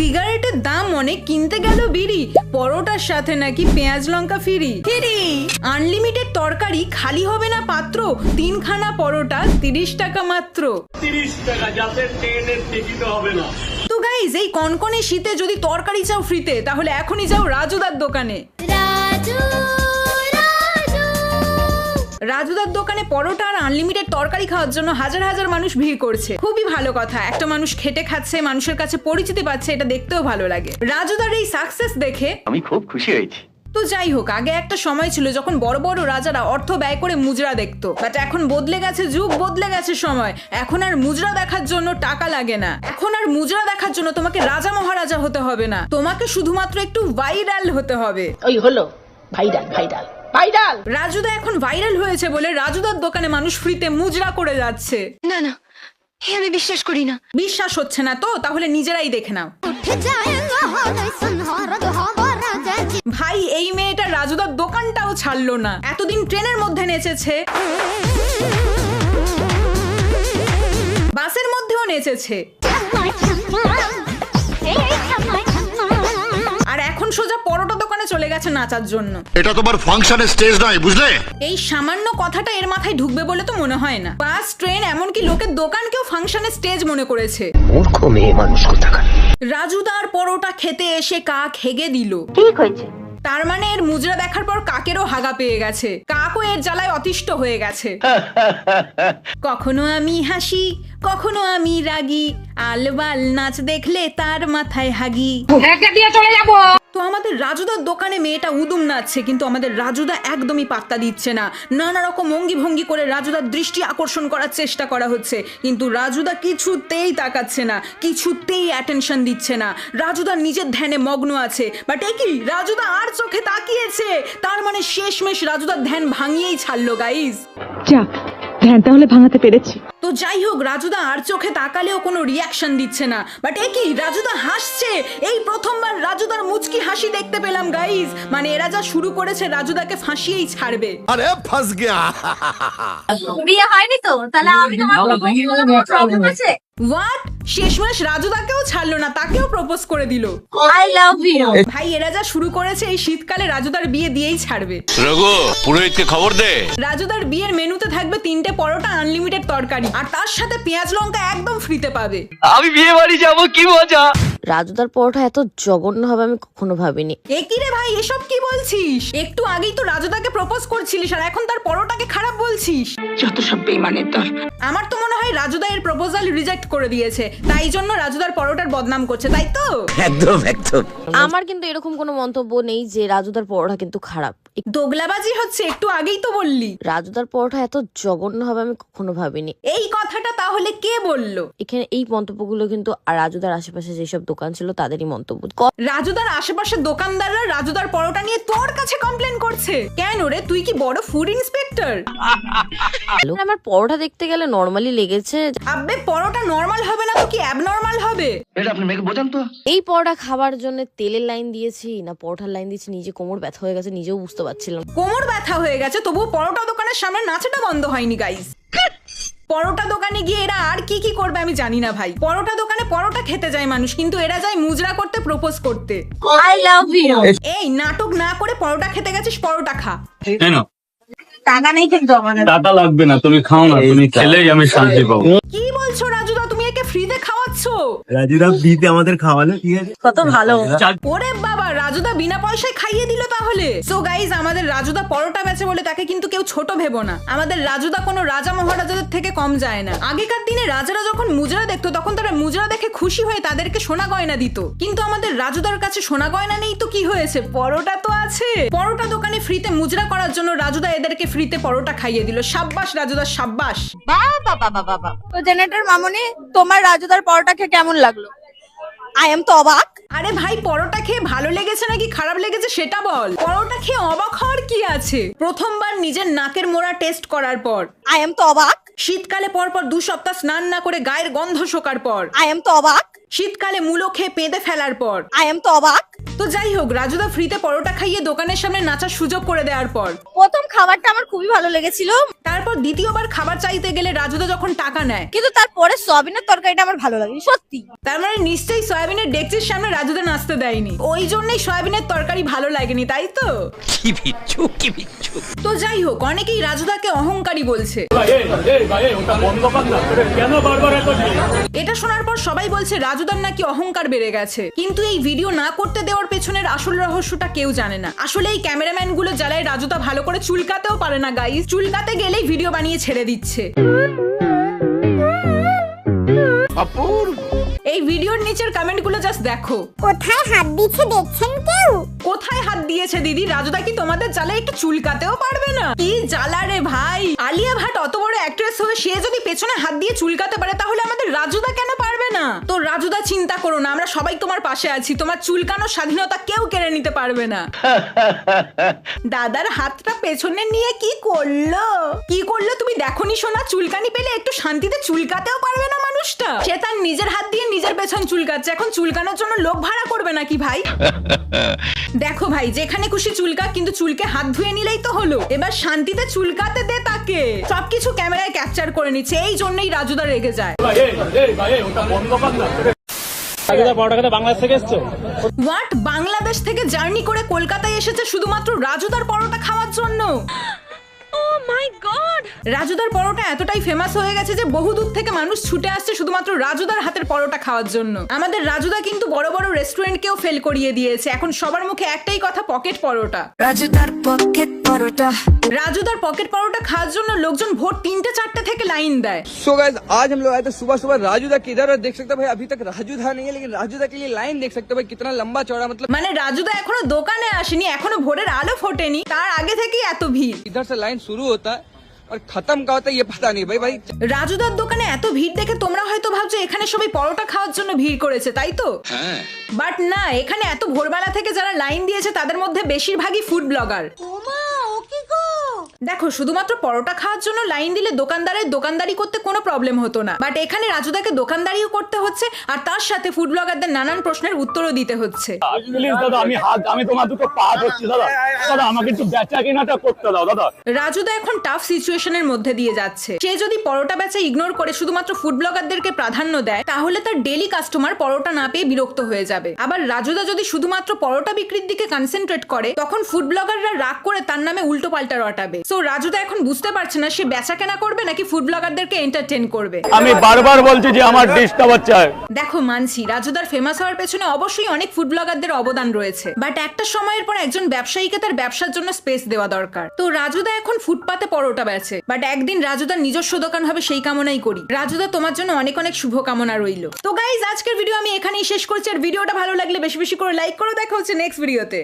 সিগারেটের দাম অনেক, কিনতে গেল বিড়ি, পরোটার সাথে নাকি পেঁয়াজ লঙ্কা ফ্রি। আনলিমিটেড তরকারি, খালি হবে না পাত্র, 3 খানা পরোটা 30 টাকা মাত্র। 30 টাকা, যাতে ট্রেনের টিকিট হবে না। তো গাইজ, এই কনকনে শীতে যদি তরকারি চাও ফ্রিতে, তাহলে এখনই যাও রাজুদার দোকানে। রাজুদার দোকানে পরোটা আর আনলিমিটেড তরকারি খাওয়ার জন্য হাজার হাজার মানুষ ভিড় করছে। খুবই ভালো কথা, একটা মানুষ খেটে খাচ্ছে, মানুষের কাছে পরিচিতি পাচ্ছে, এটা দেখতেও ভালো লাগে। রাজুদার এই সাকসেস দেখে আমি খুব খুশি হয়েছি। তো যাই হোক, আগে একটা সময় ছিল যখন বড় বড় রাজারা অর্থ ব্যয় করে মুজরা দেখতো, বাট এখন বদলে গেছে যুগ, বদলে গেছে সময়। এখন আর মুজরা দেখার জন্য টাকা লাগে না, এখন আর মুজরা দেখার জন্য তোমাকে রাজা মহারাজা হতে হবে না, তোমাকে শুধুমাত্র একটু ভাইরাল হতে হবে। ওই হলো ভাইরাল ভাইরাল ভাইরাল। রাজুদা এখন ভাইরাল হয়েছে বলে রাজুদার দোকানে মানুষ ফ্রিতে মুজরা করে যাচ্ছে। না না, আমি বিশ্বাস করি না। বিশ্বাস হচ্ছে না তো তাহলে নিজেরাই দেখে নাও। ভাই, এই মেয়েটা রাজুদার দোকানটাও ছাড়লো না, এতদিন ট্রেনের মধ্যে নেচেছে, বাসের মধ্যেও নেচেছে, আর এখন সোজা পরোটা দোকানে চলে গেছে নাচার জন্য। এটা তোমার ফাংশনের স্টেজ নয়, বুঝলে? এই সামান্য কথাটা এর মাথায় ঢুকবে বলে তো মনে হয় না। বাস, ট্রেন, এমনকি লোকের দোকানকেও ফাংশনের স্টেজ মনে করেছে। মূর্খ মেয়ে মানুষ কোথাকার। রাজুদার পরোটা খেতে এসে কাক হেগে দিল। ঠিক হয়েছে। তার মানে এর মুজরা দেখার পর কাকেরও হাগা পেয়ে গেছে, কাকও এর জ্বালায় অতিষ্ঠ হয়ে গেছে। কখনো আমি হাসি, কখনো আমি রাগি, আলবাল নাচ দেখলে তার মাথায় হাগি। তো আমাদের রাজুদার দোকানে মেয়েটা উদুম নাচছে, কিন্তু আমাদের রাজুদা একদমই পাত্তা দিচ্ছে না। নানা রকম অঙ্গি ভঙ্গি করে রাজুদার দৃষ্টি আকর্ষণ করার চেষ্টা করা হচ্ছে, কিন্তু রাজুদা কিছুতেই তাকাচ্ছে না, কিছুতেই অ্যাটেনশন দিচ্ছে না। রাজুদা নিজের ধ্যানে মগ্ন আছে, বাট একই রাজুদা আর চোখে তাকিয়েছে, তার মানে শেষমেশ রাজুদার ধ্যান ভাঙিয়েই ছাড়লো গাইজ। যাক, ধ্যান তাহলে ভাঙাতে পেরেছি। তো যাই হোক, রাজুদা আর চোখে তাকালেও কোনো রিয়াকশন দিচ্ছে না, বাট একই রাজুদা হাসছে। এই প্রথমবার রাজুদার মুচকি হাসি দেখতে পেলাম গাইজ, মানে এরা যা শুরু করেছে রাজুদাকে ফাঁসিয়েই ছাড়বে। আরে ফাঁস গিয়া। বিয়ে হয়নি তো, তাহলে আমি তোমার প্রবলেম আছে। হোয়াট? শেষমেশ রাজুদাকেও ছাড়লো না, তাকেও প্রপোজ করে দিল। I love you. ভাই, এরা যা শুরু করেছে এই শীতকালে রাজুদার বিয়ে দিয়েই ছাড়বে। রঘু, পুরোহিতকে খবর দে। রাজুদার বিয়ের মেনুতে থাকবে 3টে পরোটা, আনলিমিটেড তরকারি, আর তার সাথে পেঁয়াজ লঙ্কা একদম ফ্রিতে পাবে। আমি বিয়ে বাড়ি যাবো, কি মজা। রাজুদার পরোটা এত জঘন্য হবে আমি কখনো ভাবিনি। একই রে ভাই, এসব কি বলছিস? একটু আগেই তো রাজুদাকে প্রপোজ করছিলিস, আর এখন তার পরোটাকে খারাপ বলছিস। যত সব বেইমানের দল। আমার তো মনে হয় রাজুদা এর প্রপোজাল রিজেক্ট করে দিয়েছে, তাই জন্য রাজুদার পরোটার বদনাম করছে, তাই তো? একদম একদম। আমার কিন্তু এরকম কোনো মন্তব্য নেই যে রাজুদার পরোটা কিন্তু খারাপ। দোগলাবাজি হচ্ছে, একটু আগেই তো বললি। রাজুদার পরোটা এত জঘন্য হবে আমি কখনো ভাবিনি। এই কথাটা তাহলে কে বললো? এখানে এই মন্তব্যগুলো কিন্তু আর রাজুদার আশেপাশে যেসব দোকান ছিল তাদেরই মন্তব্য। রাজুদার আশেপাশের দোকানদাররা রাজুদার পরোটা নিয়ে তোর কাছে কমপ্লেন করছে কেন রে? তুই কি বড় ফুড ইন্সপেক্টর? আমার পরোটা দেখতে গেলে নরমালি লেগেছে। আব্বে, পরোটা নরমাল হবে না তো কি অ্যাবনরমাল হবে? এটা আপনি মেয়েকে বোঝান তো। এই পরোটা খাবার জন্য তেলের লাইন দিয়েছি না পরোটার লাইন দিয়েছি, নিজে কোমর ব্যথা হয়ে গেছে, নিজেও বুঝতে পারছিলাম। কোমর ব্যথা হয়ে গেছে, তবুও পরোটা দোকানের সামনে নাচাটা বন্ধ হয়নি গাইস। পরোটা দোকানে গিয়ে এরা আর কি কি করবে আমি জানি না ভাই। পরোটা দোকানে পরোটা খেতে যায় মানুষ, কিন্তু এরা যায় মুজরা করতে, প্রপোজ করতে। I love you. এই নাটক না করে পরোটা খেতে গেছিস, পরোটা খা। কেন? টাকা নেই কিন্তু আমাদের। টাকা লাগবে না, তুমি খাও না, তুমি খেলেই আমি শান্তি পাবো। কি বলছো রাজুদা, তুমি একে ফ্রিতে খাওয়াচ্ছ? রাজুরা ফ্রিতে আমাদের খাওয়ালো, ঠিক আছে? কত ভালো। ওরে বাবা, রাজুদা বিনা পয়সায় খাইয়ে দিল তাহলে। সো গাইজ, আমাদের রাজুদা পরোটা বেচে বলে তাকে কিন্তু কেউ ছোট ভেবো না। আমাদের রাজুদা কোনো রাজা মহারাজাদের থেকে কম যায় না। আগেকার দিনে রাজারা যখন মুজরা দেখতো তখন তারা মুজরা দেখে খুশি হয়ে তাদেরকে সোনা গয়না দিত, কিন্তু আমাদের রাজুদার কাছে সোনা গয়না নেই তো কি হয়েছে, পরোটা তো আছে। পরোটা দোকানে ফ্রিতে মুজরা করার জন্য রাজুদা এদেরকে ফ্রিতে পরোটা খাইয়ে দিল। সাব্বাস রাজুদা, সাব্বাস। বাবা বাবা বাবা। তো জেনারেটর মামুনি, তোমার রাজুদার পরোটা খেয়ে কেমন লাগলো? আই এম তো অবাক। আরে ভাই, পরোটা খেয়ে ভালো লেগেছে নাকি খারাপ লেগেছে সেটা বল। পরোটা খেয়ে অবাক হওয়ার কি আছে? প্রথমবার নিজের নাকের মোড়া টেস্ট করার পর। আই এম তো অবাক। শীতকালে পরপর 2 সপ্তাহ স্নান না করে গায়ের গন্ধ শোকার পর। আই এম তো অবাক। শীতকালে মূলো খেয়ে পেঁদে ফেলার পর। আই এম তো অবাক। তো যাই হোক, রাজুদা ফ্রিতে পরোটা খাইয়ে দোকানের সামনে নাচার সুযোগ করে দেওয়ার পর প্রথম খাবারটা আমার খুবই ভালো লেগেছিল। তারপর তারপর দ্বিতীয়বার খাবার চাইতে গেলে রাজুদা যখন টাকা নেয়, কিন্তু তারপরে সয়াবিনের তরকারিটা আমার ভালো লাগে সত্যি। তার মানে নিশ্চয়ই সয়াবিনের ডেকচির সামনে রাজুদা নাচতে দেয়নি, ওই জন্যই সয়াবিনের তরকারি ভালো লাগেনি, তাই তো? কি বিচ্ছু কি বিচ্ছু। তো যাই হোক, অনেকেই রাজুদাকে অহংকারী বলছে। এটা শোনার পর সবাই বলছে রাজুদার নাকি অহংকার বেড়ে গেছে, কিন্তু এই ভিডিও না করতে দেওয়ার পেছনের আসল রহস্যটা কেউ জানে না। আসলে এই ক্যামেরাম্যান গুলো জ্বালায় রাজুদা ভালো করে চুলকাতেও পারে না গাইস, চুলকাতে গেলেই ভিডিও বানিয়ে ছেড়ে দিচ্ছে। এই ভিডিওর নিচের কমেন্ট গুলো জাস্ট দেখো। কোথায় হাত দিচ্ছে দেখছেন কেউ? কোথায় হাত দিয়েছে দিদি? রাজুদা কি তোমাদের জ্বালায় একটু চুলকাতেও পারবে না? কি জ্বালা রে ভাই! আলিয়া ভাট অত বড় অ্যাক্ট্রেস হয়ে সে যদি পেছনে হাত দিয়ে চুলকাতে পারে, তাহলে আমাদের রাজুদা কেন পারবে না? তো রাজুদা চিন্তা করো না, আমরা সবাই তোমার পাশে আছি, তোমার চুলকানোর স্বাধীনতা কেউ কেড়ে নিতে পারবে না। দাদার হাতটা পেছনে নিয়ে কি করলো তুমি দেখোনি শোনা? চুলকানি পেলে একটু শান্তিতে চুলকাতেও পারবে না মানুষটা? সে তার নিজের হাত দিয়ে নিজের পেছন চুলকাচ্ছে, এখন চুলকানোর জন্য লোক ভাড়া করবে নাকি ভাই? দেখো ভাই, যেখানে খুশি চুলকা, কিন্তু চুলকে হাত ধুয়ে নিলেই তো হলো, এবার শান্তিতে চুলকাতে দে তাকে। সবকিছু ক্যামেরায় ক্যাপচার করে নিচ্ছে, এই জন্যই রাজুদা রেগে যায়। হোয়াট? বাংলাদেশ থেকে জার্নি করে কলকাতায় এসেছে শুধুমাত্র রাজুদার পরোটা খাওয়ার জন্য? রাজুদার পরোটা এতটাই ফেমাস হয়ে গেছে যে বহুদূর থেকে মানুষ ছুটে আসছে শুধুমাত্র রাজুদার হাতের পরোটা খাওয়ার জন্য। আমাদের রাজুদা কিন্তু বড় বড় রেস্টুরেন্টকেও ফেল করিয়ে দিয়েছে, এখন সবার মুখে একটাই কথা, পকেট পরোটা। রাজুদার পকেট পরোটা খাওয়ার জন্য লোকজন ভোর 3-4 থেকে লাইন দেয়। सो गाइस, आज हम लोग आए थे सुबह सुबह राजूदा के इधर, और देख सकते हो भाई अभी तक राजूदा नहीं है, लेकिन राजूदा के लिए लाइन देख सकते हो भाई कितना लंबा चौड़ा, मतलब মানে রাজুদা এখনো দোকানে আসেনি, এখনো ভোরের আলো ফোটেনি, তার আগে থেকেই এত ভিড়। इधर से लाइन शुरू होता है और खत्म का होता है ये पता नहीं भाई। রাজুদার দোকানে এত ভিড় দেখে তোমরা হয়তো ভাবছো এখানে সবাই পরোটা খাওয়ার জন্য ভিড় করেছে, তাই তো? হ্যাঁ। বাট না, এখানে এত ভোরবেলা থেকে যারা লাইন দিয়েছে তাদের মধ্যে বেশিরভাগই ফুড ব্লগার। দেখো, শুধুমাত্র পরোটা খাওয়ার জন্য লাইন দিলে দোকানদারের দোকানদারি করতে কোনো প্রবলেম হতো না, বাট এখানে রাজুদাকে দোকানদারিও করতে হচ্ছে, আর তার সাথে ফুড ব্লগারদের নানান প্রশ্নের উত্তরও দিতে হচ্ছে। আমি তোমার দুটো পা ধরছি দাদা, আমাকে একটু বেচা কেনাটা করতে দাও দাদা। রাজুদা এখন টাফ সিচুয়েশনের মধ্যে দিয়ে যাচ্ছে। সে যদি পরোটা বেচা ইগনোর করে শুধুমাত্র ফুড ব্লগারদেরকে প্রাধান্য দেয়, তাহলে তার ডেইলি কাস্টমার পরোটা না পেয়ে বিরক্ত হয়ে যাবে। আবার রাজুদা যদি শুধুমাত্র পরোটা বিক্রির দিকে কনসেন্ট্রেট করে, তখন ফুড ব্লগাররা রাগ করে তার নামে উল্টো পাল্টা রটাবে। সো রাজুদা এখন বুঝতে পারছে না সে বেচা কেনা করবে নাকি ফুড ব্লগারদেরকে এন্টারটেইন করবে। আমি বারবার বলছি যে আমার ডিশটা বাচ্চা। দেখো, মানছি রাজুদার ফেমাস হওয়ার পেছনে অবশ্যই অনেক ফুড ব্লগারদের অবদান রয়েছে, বাট একটা সময়ের পর একজন ব্যবসায়ীকে তার ব্যবসার জন্য স্পেস দেওয়া দরকার। তো রাজুদা এখন ফুটপাতে পরোটা বেচে, বাট একদিন রাজুদার নিজস্ব দোকান হবে সেই কামনাই করি। রাজুদা, তোমার জন্য অনেক অনেক শুভ কামনা রইল। তো গাইজ, আজকের ভিডিও আমি এখানেই শেষ করছি, আর ভিডিওটা ভালো লাগলে বেশি বেশি করে লাইক করো। দেখা হচ্ছে নেক্সট ভিডিওতে।